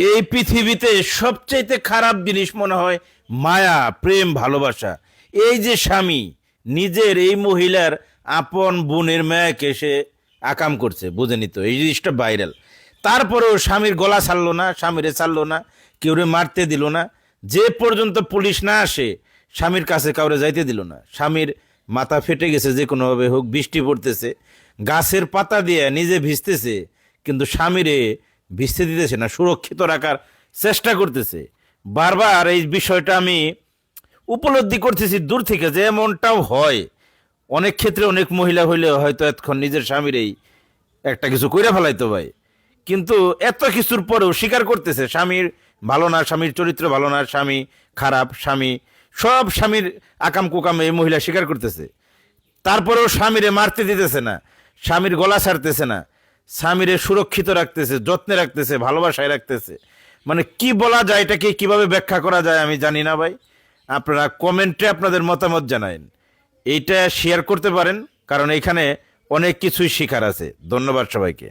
এই পৃথিবীতে সবচাইতে খারাপ জিনিস মনে হয় মায়া, প্রেম, ভালোবাসা। এই যে স্বামী নিজের এই মহিলার আপন বোনের মেয়েকে সে আকাম করছে, বুঝেনি তো? এই জিনিসটা ভাইরাল। তারপরেও স্বামীর গলা ছাড়লো না, স্বামীরে ছাড়লো না, কেউরে মারতে দিল না। যে পর্যন্ত পুলিশ না আসে স্বামীর কাছে কাউরে যাইতে দিল না। স্বামীর মাথা ফেটে গেছে, যে কোনোভাবে হোক, বৃষ্টি পড়তেছে, গাছের পাতা দিয়ে নিজে ভিজতেছে, কিন্তু স্বামীরে ভিজতে দিতেছে না, সুরক্ষিত রাখার চেষ্টা করতেছে। বারবার এই বিষয়টা আমি উপলব্ধি করতেছি দূর থেকে, যে এমনটাও হয় অনেক ক্ষেত্রে। অনেক মহিলা হইলে হয়তো এতক্ষণ নিজের স্বামীরই একটা কিছু কইরা ফেলাইতো ভাই, কিন্তু এত কিছুর পরেও স্বীকার করতেছে স্বামীর ভালো না, স্বামীর চরিত্র ভালো না, স্বামী খারাপ, স্বামী সব স্বামীর আকাম কুকাম এই মহিলা স্বীকার করতেছে। তারপরেও স্বামীরে মারতে দিতেছে না, স্বামীর গলা ছাড়তেছে না, স্বামীরে সুরক্ষিত রাখতেছে, যত্নে রাখতেছে, ভালোবাসায় রাখতেছে। মানে কি বলা যায়, এটাকে কিভাবে ব্যাখ্যা করা যায় আমি জানি না ভাই। আপনারা কমেন্টে আপনাদের মতামত জানায়েন, এইটা শেয়ার করতে পারেন, কারণ এখানে অনেক কিছুই শেখার আছে। ধন্যবাদ সবাইকে।